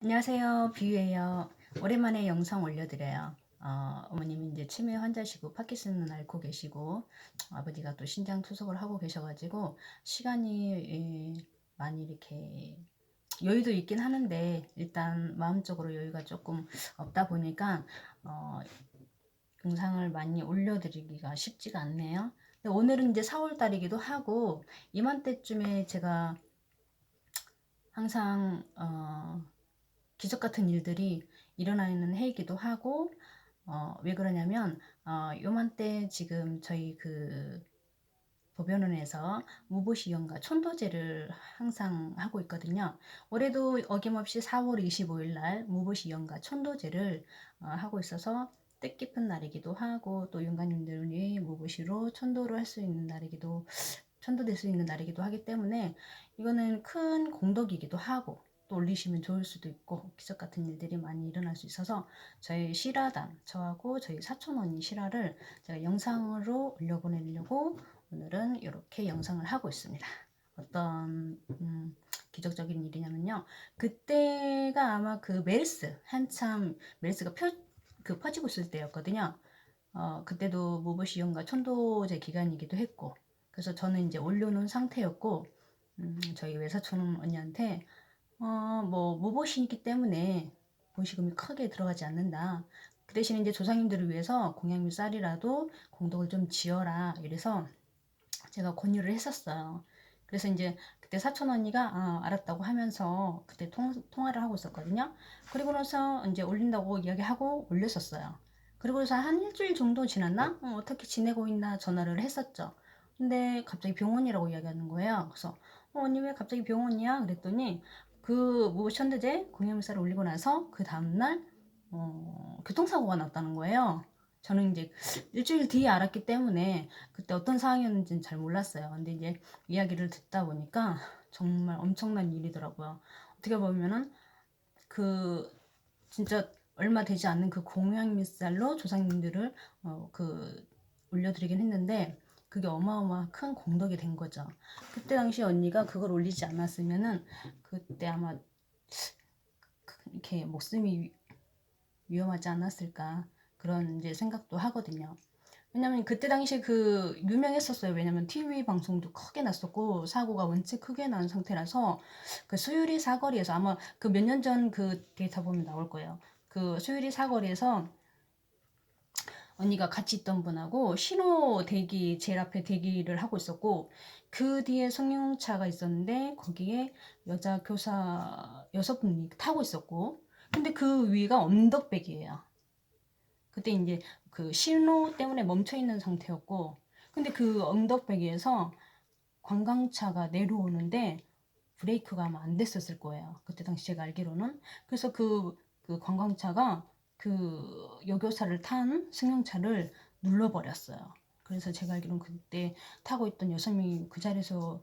안녕하세요. 비유예요. 오랜만에 영상 올려드려요. 어머님이 이제 치매 환자시고 파킨슨을 앓고 계시고 아버지가 또 신장 투석을 하고 계셔가지고 시간이 많이 이렇게 여유도 있긴 하는데 일단 마음적으로 여유가 조금 없다 보니까 영상을 많이 올려드리기가 쉽지가 않네요. 근데 오늘은 이제 4월 달이기도 하고 이맘때쯤에 제가 항상 기적 같은 일들이 일어나는 해이기도 하고 왜 그러냐면 요맘때 지금 저희 그 보변원에서 무보시연과 촌도제를 항상 하고 있거든요. 올해도 어김없이 4월 25일 날 무보시연과 촌도제를 하고 있어서 뜻깊은 날이기도 하고 또 윤가님들이 무보시로 천도를 할 수 있는 날이기도 천도될 수 있는 날이기도 하기 때문에 이거는 큰 공덕이기도 하고 또 올리시면 좋을 수도 있고 기적 같은 일들이 많이 일어날 수 있어서 저희 실화당 저하고 저희 사촌 언니 실화를 제가 영상으로 올려보내려고 오늘은 이렇게 영상을 하고 있습니다. 어떤 기적적인 일이냐면요. 그때가 아마 그 메르스 한참 메르스가 퍼지고 있을 때였거든요. 그때도 무보시연과 천도제 기간이기도 했고 그래서 저는 이제 올려놓은 상태였고 저희 외사촌 언니한테 뭐 무보시이기 때문에 보시금이 크게 들어가지 않는다. 그 대신 이제 조상님들을 위해서 공양미 쌀이라도 공덕을 좀 지어라. 이래서 제가 권유를 했었어요. 그래서 이제 그때 사촌 언니가 알았다고 하면서 그때 통화를 하고 있었거든요. 그리고 나서 이제 올린다고 이야기하고 올렸었어요. 그리고 나서 한 일주일 정도 지났나? 어떻게 지내고 있나 전화를 했었죠. 근데 갑자기 병원이라고 이야기하는 거예요. 그래서 언니 왜 갑자기 병원이야? 그랬더니 그 무천대제 공연물살을 올리고 나서 그 다음날 교통사고가 났다는 거예요. 저는 이제 일주일 뒤에 알았기 때문에 그때 어떤 상황이었는지는 잘 몰랐어요. 근데 이제 이야기를 듣다 보니까 정말 엄청난 일이더라고요. 어떻게 보면은 그 진짜 얼마 되지 않는 그 공양미살로 조상님들을 올려드리긴 했는데 그게 어마어마한 큰 공덕이 된 거죠. 그때 당시 언니가 그걸 올리지 않았으면은 그때 아마 이렇게 목숨이 위험하지 않았을까 그런 이제 생각도 하거든요. 왜냐면 그때 당시에 그 유명했었어요. 왜냐면 TV 방송도 크게 났었고 사고가 원체 크게 난 상태라서 그 수유리 사거리에서 아마 그 몇 년 전 그 데이터 보면 나올 거예요. 그 수유리 사거리에서 언니가 같이 있던 분하고 신호 대기 제일 앞에 대기를 하고 있었고 그 뒤에 승용차가 있었는데 거기에 여자 교사 6분이 타고 있었고 근데 그 위가 언덕백이에요. 그때 이제 그 신호 때문에 멈춰 있는 상태였고 근데 그 언덕배기에서 관광차가 내려오는데 브레이크가 아마 안 됐었을 거예요. 그때 당시 제가 알기로는. 그래서 그 관광차가 그 여교사를 탄 승용차를 눌러버렸어요. 그래서 제가 알기로는 그때 타고 있던 여성이 그 자리에서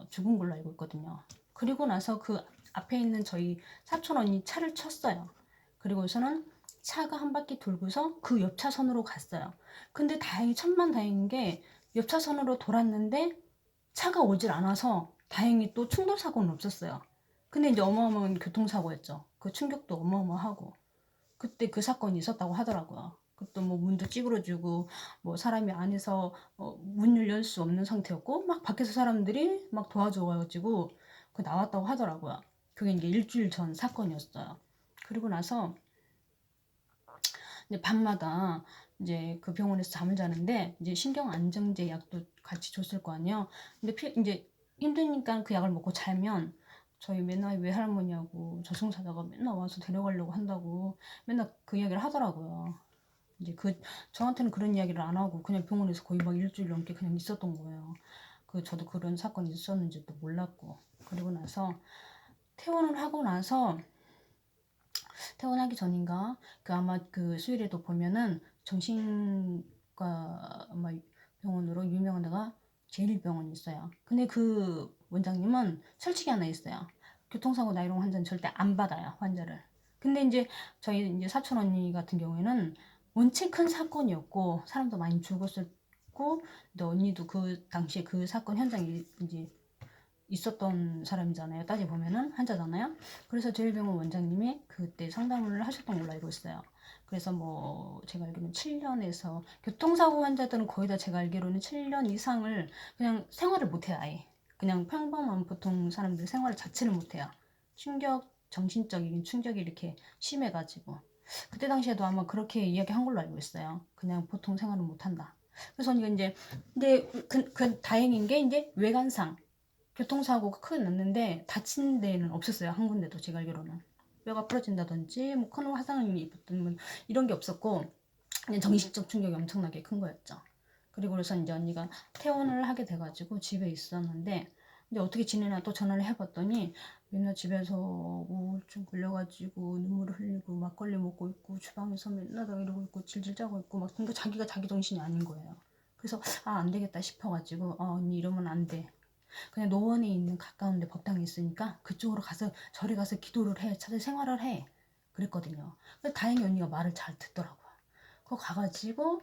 죽은 걸로 알고 있거든요. 그리고 나서 그 앞에 있는 저희 사촌 언니 차를 쳤어요. 그리고서는 차가 한 바퀴 돌고서 그 옆 차선으로 갔어요. 근데 다행히 천만다행인 게 옆 차선으로 돌았는데 차가 오질 않아서 다행히 또 충돌사고는 없었어요. 근데 이제 어마어마한 교통사고였죠. 그 충격도 어마어마하고 그때 그 사건이 있었다고 하더라고요. 그때 뭐 문도 찌그러지고 뭐 사람이 안에서 문을 열 수 없는 상태였고 막 밖에서 사람들이 막 도와줘가지고 그 나왔다고 하더라고요. 그게 이제 일주일 전 사건이었어요. 그리고 나서 이제 밤마다 이제 그 병원에서 잠을 자는데 이제 신경 안정제 약도 같이 줬을 거 아니에요. 근데 이제 힘드니까 그 약을 먹고 자면 저희 맨날 외할머니하고 저승사자가 맨날 와서 데려가려고 한다고 맨날 그 이야기를 하더라고요. 이제 저한테는 그런 이야기를 안 하고 그냥 병원에서 거의 막 일주일 넘게 그냥 있었던 거예요. 저도 그런 사건이 있었는지도 몰랐고. 그리고 나서 퇴원을 하고 나서 퇴원하기 전인가 그 아마 그 수일에도 보면은 정신과 아마 병원으로 유명한 데가 제1병원이 있어요. 근데 그 원장님은 철칙이 하나 있어요. 교통사고 나 이런 환자는 절대 안 받아요, 환자를. 근데 이제 저희 이제 사촌 언니 같은 경우에는 원체 큰 사건이었고 사람도 많이 죽었었고 근데 언니도 그 당시에 그 사건 현장에 이제 있었던 사람이잖아요. 따지 보면은 환자잖아요. 그래서 제일병원 원장님이 그때 상담을 하셨던 걸로 알고 있어요. 그래서 뭐 제가 알기로는 7년에서 교통사고 환자들은 거의 다 제가 알기로는 7년 이상을 그냥 생활을 못해요. 아예 그냥 평범한 보통 사람들 생활 자체를 못해요. 정신적인 충격이 이렇게 심해가지고 그때 당시에도 아마 그렇게 이야기한 걸로 알고 있어요. 그냥 보통 생활을 못한다. 그래서 이제 근데 그 다행인 게 이제 외관상 교통사고가 크게 났는데 다친 데는 없었어요. 한 군데도 제가 알기로는. 뼈가 부러진다든지 뭐 큰 화상이 입었던 뭐 이런 게 없었고 그냥 정신적 충격이 엄청나게 큰 거였죠. 그리고 그래서 이제 언니가 퇴원을 하게 돼가지고 집에 있었는데 근데 어떻게 지내나 또 전화를 해봤더니 맨날 집에서 우울증 걸려가지고 눈물을 흘리고 막걸리 먹고 있고 주방에서 맨날 다 이러고 있고 질질 짜고 있고 막 그러니까 자기가 자기 정신이 아닌 거예요. 그래서 안 되겠다 싶어가지고 언니 이러면 안 돼. 그냥 노원에 있는 가까운 데 법당이 있으니까 그쪽으로 가서 절에 가서 기도를 해. 차라리 생활을 해. 그랬거든요. 근데 다행히 언니가 말을 잘 듣더라고요. 그거 가가지고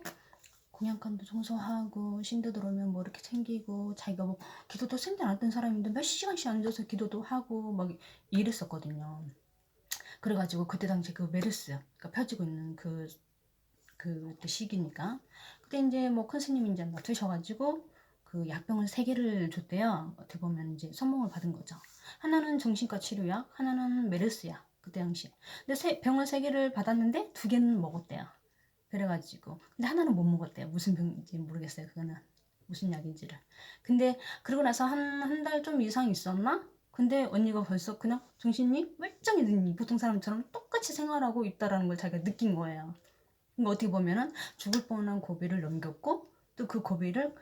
공양간도 청소하고 신도 들어오면 뭐 이렇게 챙기고 자기가 뭐 기도도 생전 안 했던 사람인데 몇 시간씩 앉아서 기도도 하고 막 이랬었거든요. 그래가지고 그때 당시 그 메르스 가 펴지고 있는 그때 시기니까 그때 이제 뭐 큰 스님이 이제 맡으셔가지고 그 약병을 3개를 줬대요. 어떻게 보면 이제 선몽을 받은 거죠. 하나는 정신과 치료약, 하나는 메르스약 그때 당시에. 근데 병을 3개를 받았는데 2개는 먹었대요. 그래가지고 근데 하나는 못 먹었대요. 무슨 병인지 모르겠어요. 그거는 무슨 약인지를. 근데 그러고 나서 한 달 좀 이상 있었나? 근데 언니가 벌써 그냥 정신이 멀쩡히 든 보통 사람처럼 똑같이 생활하고 있다라는 걸 자기가 느낀 거예요. 그러니까 어떻게 보면은 죽을 뻔한 고비를 넘겼고 또 그 고비를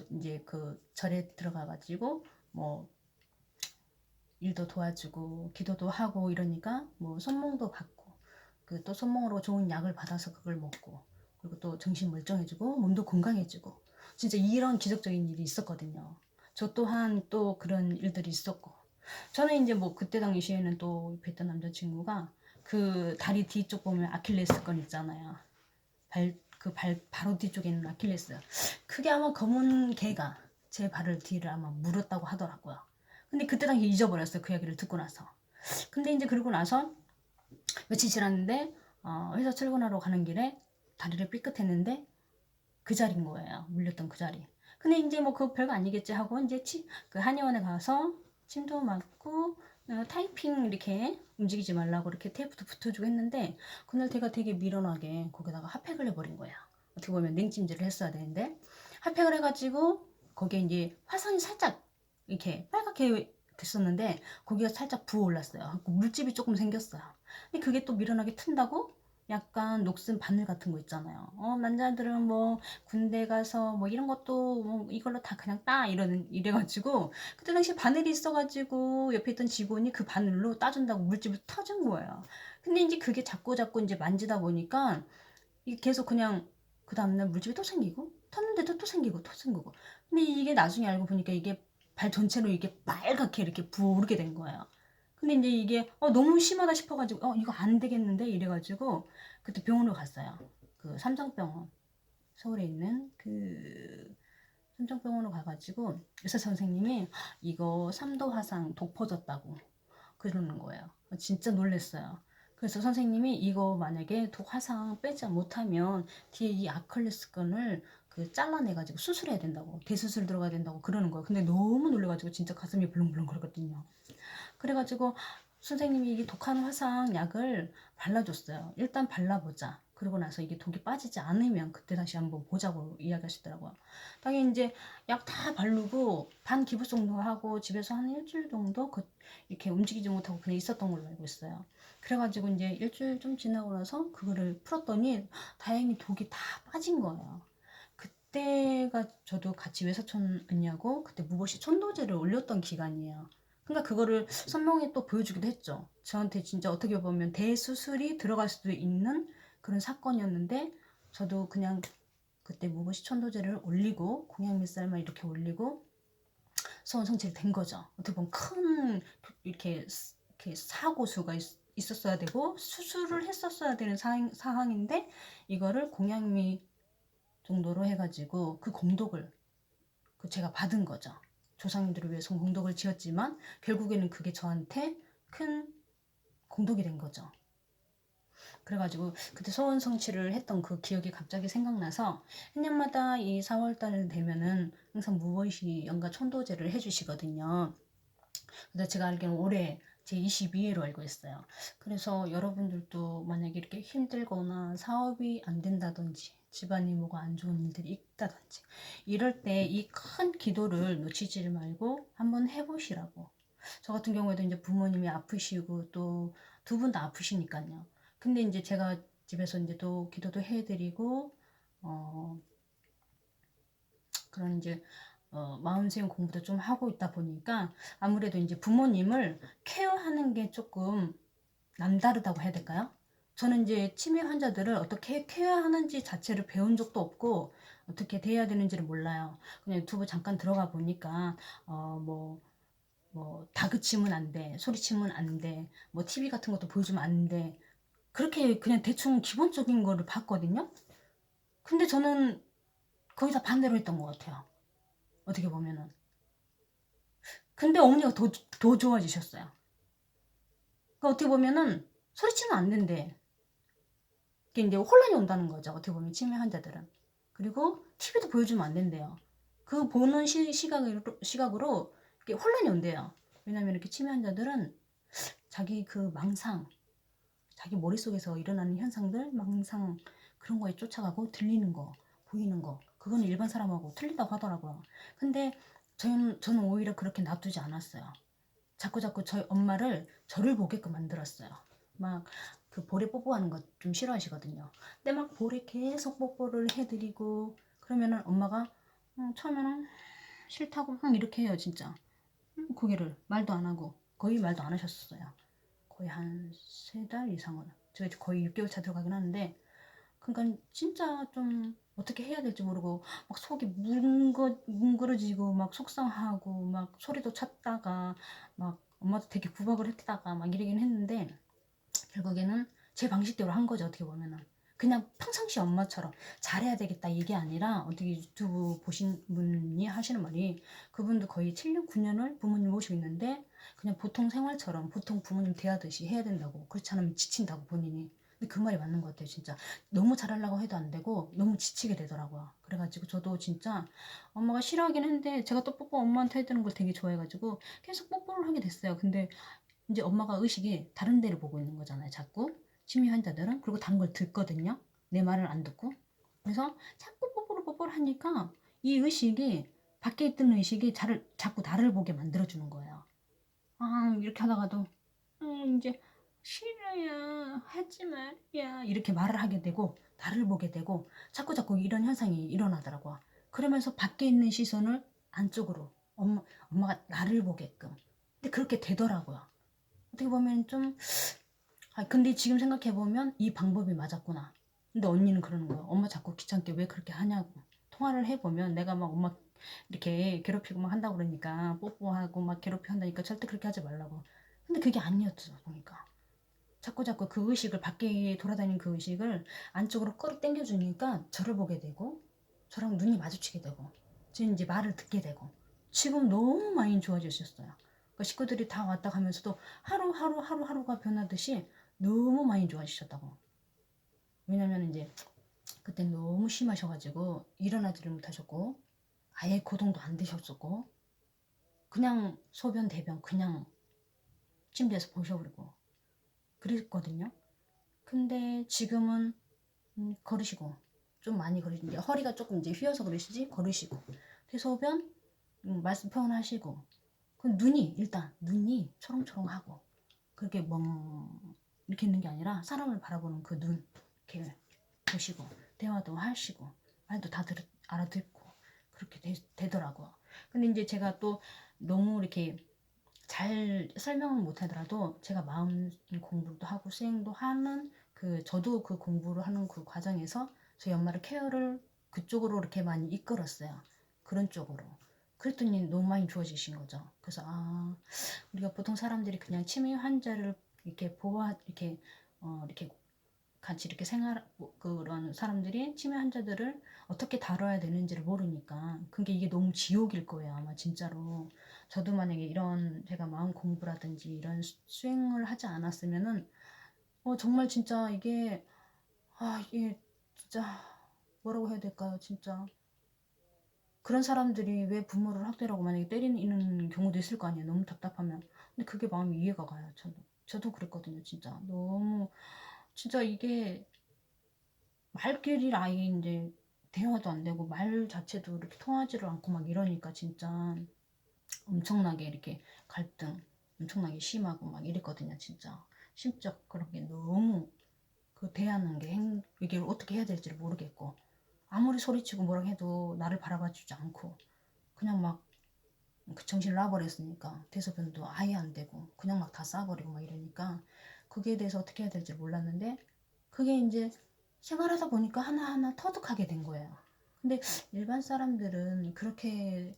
이제 그 절에 들어가가지고 뭐 일도 도와주고 기도도 하고 이러니까 뭐 손몽도 받고 그 또 손몽으로 좋은 약을 받아서 그걸 먹고 그리고 또 정신 멀쩡해지고 몸도 건강해지고 진짜 이런 기적적인 일이 있었거든요. 저 또한 또 그런 일들이 있었고 저는 이제 뭐 그때 당시에는 또 뵀던 남자친구가 그 다리 뒤쪽 보면 아킬레스건 있잖아요. 바로 뒤쪽에 있는 아킬레스. 그게 아마 검은 개가 제 발을 뒤를 아마 물었다고 하더라고요. 근데 그때 당시 잊어버렸어요. 그 이야기를 듣고 나서. 근데 이제 그러고 나서 며칠 지났는데 회사 출근하러 가는 길에 다리를 삐끗했는데 그 자리인 거예요. 물렸던 그 자리. 근데 이제 뭐 그 별거 아니겠지 하고 이제 그 한의원에 가서 침도 맞고 타이핑 이렇게 움직이지 말라고 이렇게 테이프도 붙여주고 했는데 그날 제가 되게 미련하게 거기다가 핫팩을 해버린 거예요. 어떻게 보면 냉찜질을 했어야 되는데 핫팩을 해가지고 거기에 이제 화상이 살짝 이렇게 빨갛게 됐었는데 거기가 살짝 부어올랐어요. 물집이 조금 생겼어요. 근데 그게 또 미련하게 튼다고 약간 녹슨 바늘 같은 거 있잖아요. 남자들은 뭐 군대 가서 뭐 이런 것도 뭐 이걸로 다 그냥 이래가지고 그때 당시 바늘이 있어가지고 옆에 있던 직원이 그 바늘로 따준다고 물집을 터준 거예요. 근데 이제 그게 자꾸 이제 만지다 보니까 이게 계속 그냥 그 다음날 물집이 또 생기고 텄는데도 또 생기고 또 생기고 근데 이게 나중에 알고 보니까 이게 발 전체로 이게 빨갛게 이렇게 부어오르게 된 거예요. 근데 이제 이게 너무 심하다 싶어가지고 이거 안 되겠는데 이래가지고 그때 병원으로 갔어요. 그 삼성병원 서울에 있는 그 삼성병원으로 가가지고 의사 선생님이 이거 3도 화상 독 퍼졌다고 그러는 거예요. 진짜 놀랬어요. 그래서 선생님이 이거 만약에 독 화상 빼지 못하면 뒤에 이 아킬레스건을 잘라내가지고 수술해야 된다고 대수술 들어가야 된다고 그러는 거예요. 근데 너무 놀래가지고 진짜 가슴이 불렁불렁 거리거든요. 그래가지고 선생님이 이 독한 화상 약을 발라줬어요. 일단 발라보자. 그러고 나서 이게 독이 빠지지 않으면 그때 다시 한번 보자고 이야기하시더라고요. 당연히 이제 약 다 바르고 반 기부 정도 하고 집에서 한 일주일 정도 이렇게 움직이지 못하고 그냥 있었던 걸로 알고 있어요. 그래가지고 이제 일주일 좀 지나고 나서 그거를 풀었더니 다행히 독이 다 빠진 거예요. 그때가 저도 같이 외사촌 언니하고 그때 무보시 촌도제를 올렸던 기간이에요. 그러니까 그거를 선명히 또 보여주기도 했죠. 저한테 진짜 어떻게 보면 대수술이 들어갈 수도 있는 그런 사건이었는데 저도 그냥 그때 무보시 천도제를 올리고 공약 밑살만 이렇게 올리고 소원 성취를 된 거죠. 어떻게 보면 큰 이렇게 사고 수가 있었어야 되고 수술을 했었어야 되는 상황인데 이거를 공약미 정도로 해가지고 그 공덕을 제가 받은 거죠. 조상님들을 위해서 공덕을 지었지만 결국에는 그게 저한테 큰 공덕이 된 거죠. 그래가지고 그때 소원 성취를 했던 그 기억이 갑자기 생각나서 해년마다 이 4월달 되면은 항상 무보이시 연가 천도제를 해주시거든요. 그래서 제가 알기로는 올해 제 22회로 알고 있어요. 그래서 여러분들도 만약에 이렇게 힘들거나 사업이 안 된다든지 집안이 뭐가 안 좋은 일들이 있다든지 이럴 때 이 큰 기도를 놓치지 말고 한번 해보시라고. 저 같은 경우에도 이제 부모님이 아프시고 또 두 분 다 아프시니까요. 근데 이제 제가 집에서 이제 또 기도도 해드리고 그런 이제 마음수행 공부도 좀 하고 있다 보니까 아무래도 이제 부모님을 케어하는 게 조금 남다르다고 해야 될까요? 저는 이제 치매 환자들을 어떻게 케어하는지 자체를 배운 적도 없고 어떻게 대해야 되는지를 몰라요. 그냥 유튜브 잠깐 들어가 보니까 다그치면 안 돼, 소리치면 안 돼, 뭐 TV 같은 것도 보여주면 안 돼. 그렇게 그냥 대충 기본적인 거를 봤거든요. 근데 저는 거의 다 반대로 했던 것 같아요. 어떻게 보면은. 근데 어머니가 더 좋아지셨어요. 그러니까 어떻게 보면은 소리치면 안 된대. 그게 이제 혼란이 온다는 거죠. 어떻게 보면 치매 환자들은. 그리고 TV도 보여주면 안 된대요. 그 보는 시각으로 이렇게 혼란이 온대요. 왜냐면 이렇게 치매 환자들은 자기 그 망상, 자기 머릿속에서 일어나는 현상들, 망상 그런 거에 쫓아가고 들리는 거, 보이는 거 그거는 일반 사람하고 틀리다고 하더라고요. 근데 저는 오히려 그렇게 놔두지 않았어요. 자꾸 저희 엄마를 저를 보게끔 만들었어요. 막 그 볼에 뽀뽀하는 거 좀 싫어하시거든요. 근데 막 볼에 계속 뽀뽀를 해드리고 그러면은 엄마가 처음에는 싫다고 막 이렇게 해요 진짜. 고개를 말도 안 하고 거의 말도 안 하셨어요. 거의 한 3달 이상은. 제가 이제 거의 6개월 차 들어가긴 하는데 그러니까 진짜 좀 어떻게 해야 될지 모르고 막 속이 뭉그러지고 막 속상하고 막 소리도 쳤다가 막 엄마도 되게 구박을 했다가 막 이러긴 했는데 결국에는 제 방식대로 한 거죠. 어떻게 보면은 그냥 평상시 엄마처럼 잘해야 되겠다 이게 아니라 어떻게 유튜브 보신 분이 하시는 말이 그분도 거의 7년 9년을 부모님 모시고 있는데 그냥 보통 생활처럼 보통 부모님 대하듯이 해야 된다고. 그렇지 않으면 지친다고 본인이. 근데 그 말이 맞는 것 같아요. 진짜 너무 잘하려고 해도 안 되고 너무 지치게 되더라고요. 그래가지고 저도 진짜 엄마가 싫어하긴 했는데 제가 또 뽀뽀 엄마한테 해드는 걸 되게 좋아해가지고 계속 뽀뽀를 하게 됐어요. 근데 이제 엄마가 의식이 다른 데를 보고 있는 거잖아요. 자꾸 치매 환자들은. 그리고 다른 걸 듣거든요. 내 말을 안 듣고. 그래서 자꾸 뽀뽀를 하니까 이 의식이 밖에 있던 의식이 자꾸 나를 보게 만들어주는 거예요. 아 이렇게 하다가도 이제 싫어요 하지 말야 이렇게 말을 하게 되고 나를 보게 되고 자꾸 이런 현상이 일어나더라고요. 그러면서 밖에 있는 시선을 안쪽으로 엄마가 나를 보게끔. 근데 그렇게 되더라고요. 어떻게 보면 좀 근데 지금 생각해보면 이 방법이 맞았구나. 근데 언니는 그러는 거야. 엄마 자꾸 귀찮게 왜 그렇게 하냐고. 통화를 해보면 내가 막 엄마 이렇게 괴롭히고 막 한다고 그러니까 뽀뽀하고 막 괴롭히고 한다니까 절대 그렇게 하지 말라고. 근데 그게 아니었어 보니까. 자꾸 그 의식을 밖에 돌아다니는 그 의식을 안쪽으로 끌어당겨 주니까 저를 보게 되고 저랑 눈이 마주치게 되고 지금 이제 말을 듣게 되고 지금 너무 많이 좋아지셨어요. 그러니까 식구들이 다 왔다 가면서도 하루가 변하듯이 너무 많이 좋아지셨다고. 왜냐면 이제 그때 너무 심하셔가지고 일어나지를 못하셨고 아예 거동도 안 되셨었고 그냥 소변 대변 그냥 침대에서 보셔버리고 그랬거든요. 근데 지금은 걸으시고 좀 많이 걸으시고 이제 허리가 조금 이제 휘어서 그러시지 걸으시고 대소변 말씀 표현하시고 그 눈이 초롱초롱하고 그렇게 이렇게 있는 게 아니라 사람을 바라보는 그 눈 이렇게 보시고 대화도 하시고 말도 다 알아듣고 그렇게 되더라고요. 근데 이제 제가 또 너무 이렇게 잘 설명은 못하더라도 제가 마음 공부도 하고 수행도 하는 저도 그 공부를 하는 그 과정에서 저희 엄마를 케어를 그쪽으로 이렇게 많이 이끌었어요. 그런 쪽으로. 그랬더니 너무 많이 좋아지신 거죠. 그래서 우리가 보통 사람들이 그냥 치매 환자를 이렇게 이렇게 같이 이렇게 생활 그런 사람들이 치매 환자들을 어떻게 다뤄야 되는지를 모르니까 그게 이게 너무 지옥일 거예요 아마 진짜로. 저도 만약에 이런 제가 마음 공부라든지 이런 수행을 하지 않았으면은 정말 진짜 이게 진짜 뭐라고 해야 될까요 진짜. 그런 사람들이 왜 부모를 학대라고 만약에 때리는 경우도 있을 거 아니에요. 너무 답답하면. 근데 그게 마음이 이해가 가요. 저도 그랬거든요. 진짜 너무 진짜 이게 말귀를 아예 이제 대화도 안 되고 말 자체도 이렇게 통하지를 않고 막 이러니까 진짜 엄청나게 이렇게 갈등 엄청나게 심하고 막 이랬거든요. 진짜 심적 그런 게 너무 그 대하는 게 이게 어떻게 해야 될지를 모르겠고 아무리 소리치고 뭐라 해도 나를 바라봐 주지 않고 그냥 막 그 정신 놔버렸으니까 대소변도 아예 안 되고 그냥 막 다 싸버리고 막 이러니까 그게 대해서 어떻게 해야 될지 몰랐는데 그게 이제 생활하다 보니까 하나하나 터득하게 된 거예요. 근데 일반 사람들은 그렇게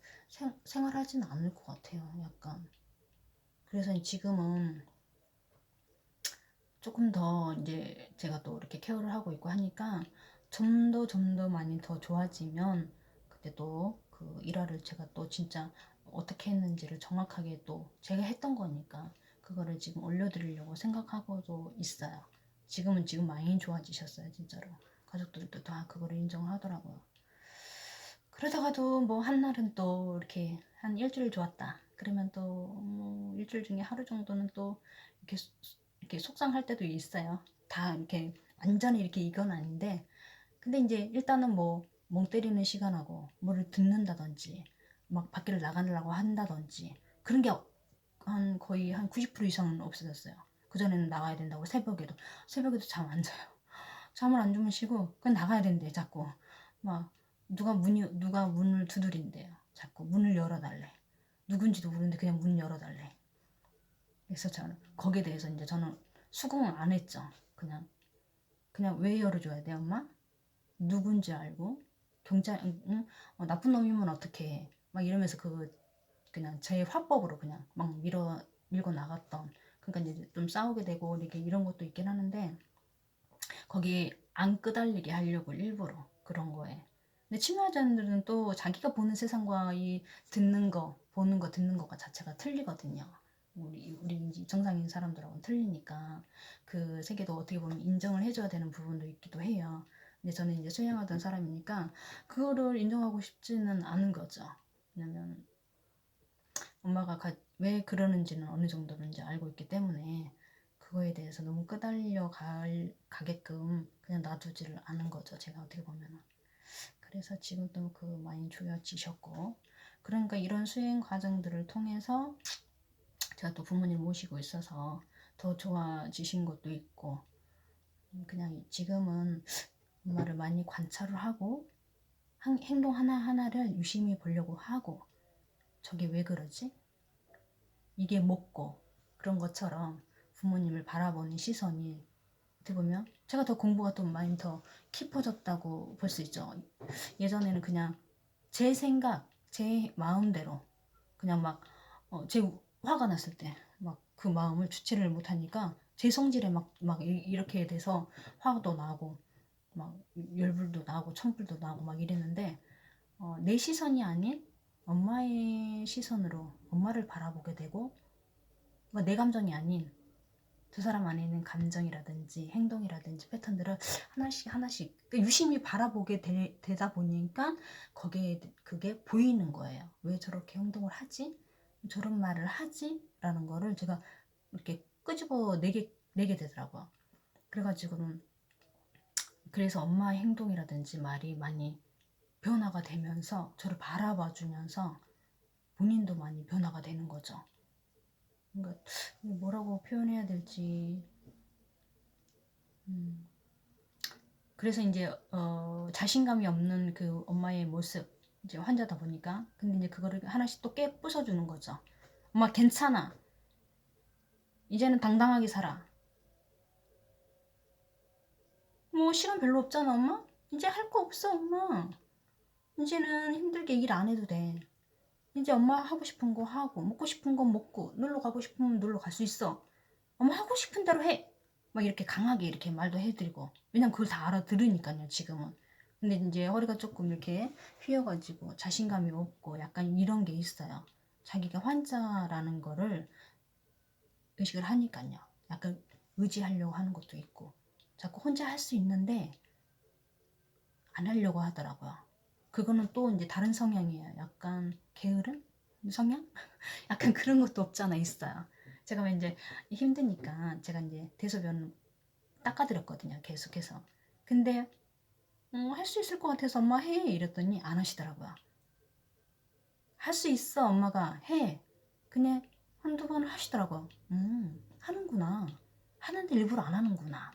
생활하지는 않을 것 같아요. 약간. 그래서 지금은 조금 더 이제 제가 또 이렇게 케어를 하고 있고 하니까 좀 더 많이 더 좋아지면 그때 또 그 일화를 제가 또 진짜 어떻게 했는지를 정확하게 또 제가 했던 거니까 그거를 지금 올려드리려고 생각하고도 있어요. 지금 많이 좋아지셨어요, 진짜로. 가족들도 다 그거를 인정하더라고요. 그러다가도 뭐 한날은 또 이렇게 한 일주일 좋았다. 그러면 또 뭐 일주일 중에 하루 정도는 또 이렇게 이렇게 속상할 때도 있어요. 다 이렇게 완전히 이렇게 이건 아닌데 근데 이제 일단은 뭐 멍 때리는 시간하고 뭐를 듣는다든지 막 밖을 나가려고 한다든지 그런 게 한 거의 한 90% 이상은 없어졌어요. 그전에는 나가야 된다고 새벽에도 잠 안 자요. 잠을 안 주무시고 그냥 나가야 된대 자꾸. 막 누가 문을 두드린대요. 자꾸 문을 열어달래. 누군지도 모르는데 그냥 문 열어달래. 그래서 저는 거기에 대해서 이제 저는 수긍을 안 했죠. 그냥 왜 열어줘야 돼 엄마? 누군지 알고 경찰 응? 나쁜 놈이면 어떻게 해? 막 이러면서 그냥 제 화법으로 그냥 막 밀고 나갔던. 그러니까 이제 좀 싸우게 되고 이렇게 이런 것도 있긴 하는데 거기 안 끄달리게 하려고 일부러 그런 거에. 근데 친화자들은 또 자기가 보는 세상과 이 보는 거, 듣는 거가 자체가 틀리거든요. 우리 정상인 사람들하고는 틀리니까 그 세계도 어떻게 보면 인정을 해줘야 되는 부분도 있기도 해요. 근데 저는 이제 수행하던 사람이니까 그거를 인정하고 싶지는 않은 거죠. 왜냐면 엄마가 왜 그러는지는 어느 정도는 이제 알고 있기 때문에 그거에 대해서 너무 가게끔 그냥 놔두지를 않은 거죠. 제가 어떻게 보면은. 그래서 지금도 많이 조여지셨고 그러니까 이런 수행 과정들을 통해서 제가 또 부모님 모시고 있어서 더 좋아지신 것도 있고 그냥 지금은 엄마를 많이 관찰을 하고 행동 하나하나를 유심히 보려고 하고 저게 왜 그러지? 이게 뭐고 그런 것처럼 부모님을 바라보는 시선이 어떻게 보면 제가 더 공부가 좀 많이 더 깊어졌다고 볼 수 있죠. 예전에는 그냥 제 생각, 제 마음대로 그냥 제 화가 났을 때 막 그 마음을 주체를 못하니까 제 성질에 막 이렇게 돼서 화도 나고 막 열불도 나고 천불도 나고 막 이랬는데 내 시선이 아닌 엄마의 시선으로 엄마를 바라보게 되고 내 감정이 아닌 두 사람 안에 있는 감정이라든지 행동이라든지 패턴들을 하나씩 하나씩 유심히 바라보게 되다 보니까 그게 보이는 거예요. 왜 저렇게 행동을 하지? 저런 말을 하지? 라는 거를 제가 이렇게 끄집어 내게 되더라고요. 그래가지고는 그래서 엄마의 행동이라든지 말이 많이 변화가 되면서 저를 바라봐 주면서 본인도 많이 변화가 되는 거죠. 그러니까 뭐라고 표현해야 될지 그래서 이제 자신감이 없는 그 엄마의 모습 이제 환자다 보니까 근데 이제 그거를 하나씩 또 부숴주는 거죠. 엄마 괜찮아. 이제는 당당하게 살아. 뭐 시간 별로 없잖아 엄마. 이제 할 거 없어 엄마. 이제는 힘들게 일 안 해도 돼. 이제 엄마 하고 싶은 거 하고 먹고 싶은 거 먹고 놀러 가고 싶으면 놀러 갈 수 있어. 엄마 하고 싶은 대로 해. 막 이렇게 강하게 이렇게 말도 해드리고, 왜냐면 그걸 다 알아들으니까요 지금은. 근데 이제 허리가 조금 이렇게 휘어가지고 자신감이 없고 약간 이런 게 있어요. 자기가 환자라는 거를 의식을 하니까요. 약간 의지하려고 하는 것도 있고, 자꾸 혼자 할 수 있는데 안 하려고 하더라고요. 그거는 또 이제 다른 성향이에요. 약간 게으른 성향? 약간 그런 것도 없잖아 있어요. 제가 이제 힘드니까 제가 이제 대소변 닦아드렸거든요. 계속해서. 근데 할 수 있을 것 같아서 엄마 해 이랬더니 안 하시더라고요. 할 수 있어 엄마가 해. 그냥 한두 번 하시더라고요. 하는구나. 하는데 일부러 안 하는구나.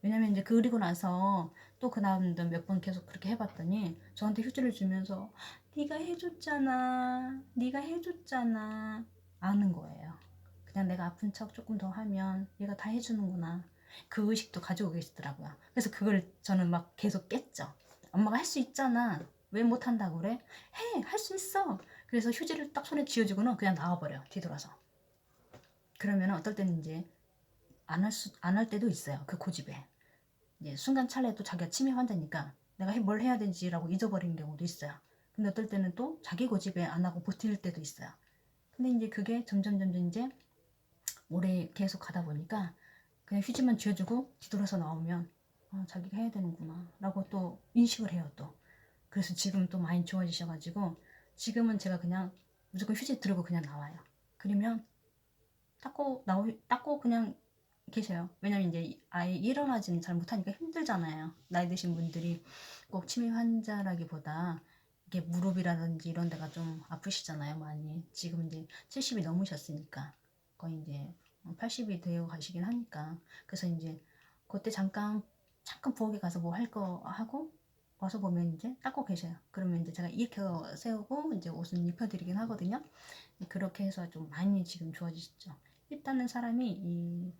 왜냐면 이제 그리고 나서 또 그 다음도 몇 번 계속 그렇게 해봤더니 저한테 휴지를 주면서 네가 해줬잖아. 네가 해줬잖아. 아는 거예요. 그냥 내가 아픈 척 조금 더 하면 얘가 다 해주는구나. 그 의식도 가지고 계시더라고요. 그래서 그걸 저는 막 계속 깼죠. 엄마가 할 수 있잖아. 왜 못한다고 그래? 해! 할 수 있어! 그래서 휴지를 딱 손에 쥐어주고는 그냥 나와버려. 뒤돌아서. 그러면 어떨 때는 이제 안 할 때도 있어요. 그 고집에. 이제 순간 찰나에 또 자기가 치매 환자니까 내가 뭘 해야 되지라고 잊어버리는 경우도 있어요. 근데 어떨 때는 또 자기 고집에 안 하고 버틸 때도 있어요. 근데 이제 그게 점점 이제 오래 계속 가다 보니까 그냥 휴지만 쥐어주고 뒤돌아서 나오면 자기가 해야 되는구나 라고 또 인식을 해요 또. 그래서 지금 또 많이 좋아지셔가지고 지금은 제가 그냥 무조건 휴지 들고 그냥 나와요. 그러면 닦고 그냥 계셔요. 왜냐면 이제 아예 일어나지는 잘 못하니까 힘들잖아요. 나이 드신 분들이 꼭 치매 환자라기보다 이게 무릎이라든지 이런 데가 좀 아프시잖아요, 많이. 지금 이제 70이 넘으셨으니까 거의 이제 80이 되어 가시긴 하니까. 그래서 이제 그때 잠깐 부엌에 가서 뭐 할 거 하고 와서 보면 이제 닦고 계셔요. 그러면 이제 제가 일으켜 세우고 이제 옷은 입혀드리긴 하거든요. 그렇게 해서 좀 많이 지금 좋아지셨죠. 일단은 사람이 이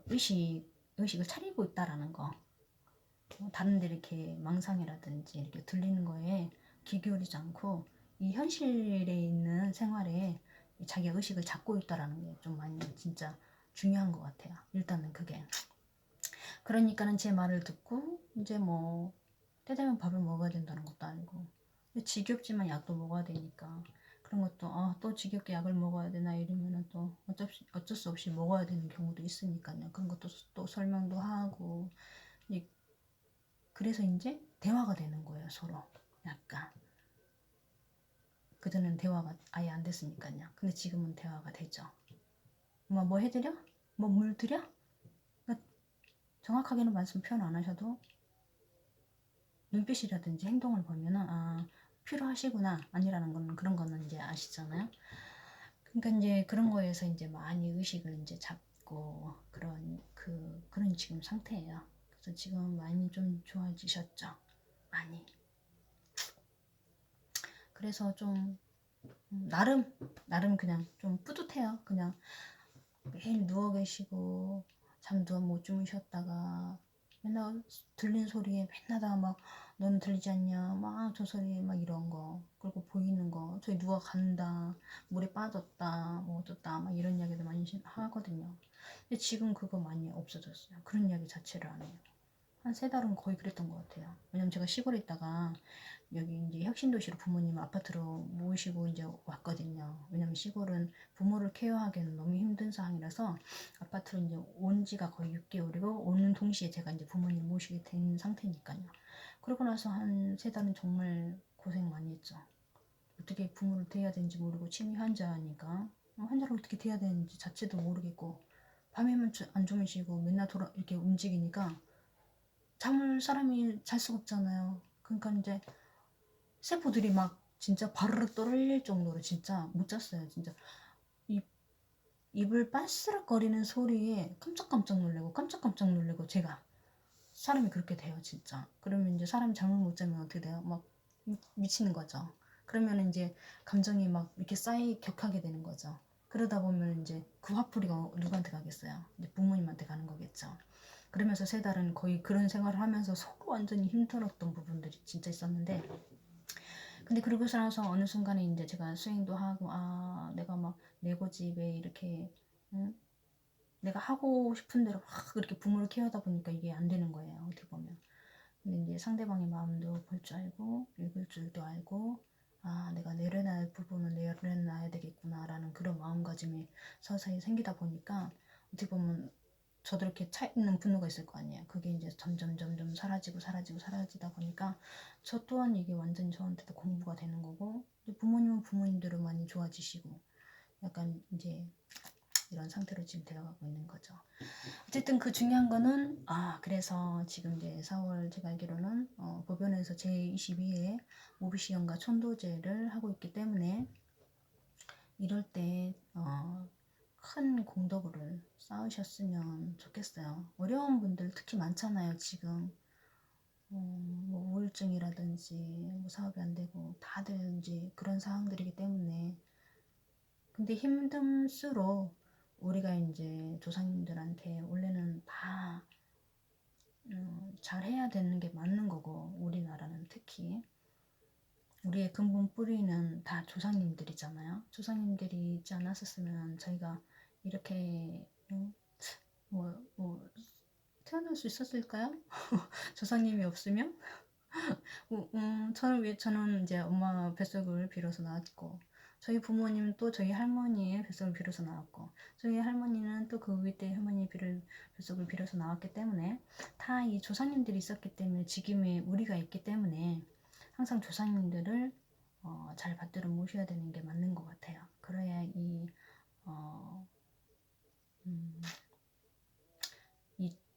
의식을 차리고 있다라는 거. 다른 데 이렇게 망상이라든지 이렇게 들리는 거에 귀 기울이지 않고 이 현실에 있는 생활에 자기가 의식을 잡고 있다라는 게 좀 많이 진짜 중요한 것 같아요. 일단은 그게. 그러니까는 제 말을 듣고 이제 뭐 때되면 밥을 먹어야 된다는 것도 아니고 지겹지만 약도 먹어야 되니까 그런 것도 또 지겹게 약을 먹어야 되나 이러면은 또 어쩔 수 없이 먹어야 되는 경우도 있으니까요. 그런 것도 또 설명도 하고 그래서 이제 대화가 되는 거예요 서로. 약간 그전에는 대화가 아예 안 됐으니까요. 근데 지금은 대화가 되죠. 뭐 해드려? 뭐 물 드려? 그러니까 정확하게는 말씀 표현 안 하셔도 눈빛이라든지 행동을 보면은 필요하시구나 아니라는 거는 그런 거는 이제 아시잖아요. 그러니까 이제 그런 거에서 이제 많이 의식을 이제 잡고 그런 지금 상태예요. 그래서 지금 많이 좀 좋아지셨죠. 많이. 그래서 좀 나름 그냥 좀 뿌듯해요. 그냥 매일 누워 계시고 잠도 못 주무셨다가 맨날 들리는 소리에 맨날 다 막 너는 들리지 않냐 막 저 소리 막 이런 거 그리고 보이는 거 저기 누가 간다 물에 빠졌다 뭐 어쩌다 막 이런 이야기도 많이 하거든요. 근데 지금 그거 많이 없어졌어요. 그런 이야기 자체를 안 해요. 한 3달은 거의 그랬던 것 같아요. 왜냐면 제가 시골에 있다가 여기 이제 혁신도시로 부모님 아파트로 모시고 이제 왔거든요. 왜냐면 시골은 부모를 케어하기에는 너무 힘든 상황이라서 아파트로 이제 온 지가 거의 6개월이고 오는 동시에 제가 이제 부모님 모시게 된 상태니까요. 그러고 나서 한 3달은 정말 고생 많이 했죠. 어떻게 부모를 대해야 되는지 모르고 치매 환자니까 환자를 어떻게 대해야 되는지 자체도 모르겠고 밤에만 안 주무시고 맨날 이렇게 움직이니까 잠을 사람이 잘 수가 없잖아요. 그러니까 이제 세포들이 막 진짜 바르르 떨릴 정도로 진짜 못 잤어요. 진짜 입, 입을 빠스락거리는 소리에 깜짝깜짝 놀래고 깜짝깜짝 놀래고 제가 사람이 그렇게 돼요 진짜. 그러면 이제 사람이 잠을 못 자면 어떻게 돼요? 막 미치는 거죠. 그러면 이제 감정이 막 이렇게 격하게 되는 거죠. 그러다 보면 이제 그 화풀이가 누구한테 가겠어요? 이제 부모님한테 가는 거겠죠. 그러면서 3달은 거의 그런 생활을 하면서 서로 완전히 힘들었던 부분들이 진짜 있었는데 근데 그러고서 나서 어느 순간에 이제 제가 수행도 하고 내가 막 내 고집에 이렇게 응? 내가 하고 싶은 대로 막 그렇게 부모를 케어하다 보니까 이게 안 되는 거예요. 어떻게 보면. 근데 이제 상대방의 마음도 볼 줄 알고 읽을 줄도 알고 아 내가 내려놔야 할 부분은 내려놔야 되겠구나라는 그런 마음가짐이 서서히 생기다 보니까 어떻게 보면 저도 이렇게 차 있는 분노가 있을 거 아니에요. 그게 이제 점점 사라지다 보니까 저 또한 이게 완전 저한테도 공부가 되는 거고 부모님은 부모님대로 많이 좋아지시고 약간 이제 이런 상태로 지금 되어가고 있는 거죠. 어쨌든 그 중요한 거는 그래서 지금 이제 4월 제가 알기로는 법원에서 제22회 오비시형과 천도제를 하고 있기 때문에 이럴 때 큰 공덕을 쌓으셨으면 좋겠어요. 어려운 분들 특히 많잖아요. 지금 뭐 우울증이라든지 뭐 사업이 안 되고 다들 이제 그런 상황들이기 때문에 근데 힘듦수록 우리가 이제 조상님들한테 원래는 다 잘해야 되는 게 맞는 거고 우리나라는 특히 우리의 근본 뿌리는 다 조상님들이잖아요. 조상님들이 있지 않았었으면 저희가 이렇게 뭐 태어날 수 있었을까요? 조상님이 없으면? 저는 이제 엄마 뱃속을 빌어서 나왔고 저희 부모님은 또 저희 할머니의 뱃속을 빌어서 나왔고 저희 할머니는 또 그 위때 할머니 뱃속을 빌어서 나왔기 때문에 다 이 조상님들이 있었기 때문에 지금의 우리가 있기 때문에 항상 조상님들을 잘 받들어 모셔야 되는 게 맞는 것 같아요. 그래야 어, 음,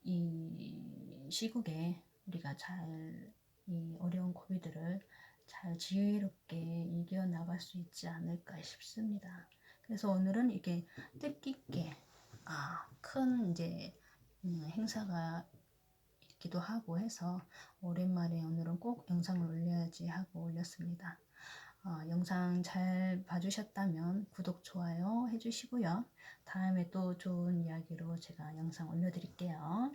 이 시국에 우리가 잘 이 어려운 고비들을 잘 지혜롭게 이겨나갈 수 있지 않을까 싶습니다. 그래서 오늘은 이게 뜻깊게 큰 이제 행사가 있기도 하고 해서 오랜만에 오늘은 꼭 영상을 올려야지 하고 올렸습니다. 영상 잘 봐주셨다면 구독, 좋아요 해주시고요. 다음에 또 좋은 이야기로 제가 영상 올려드릴게요.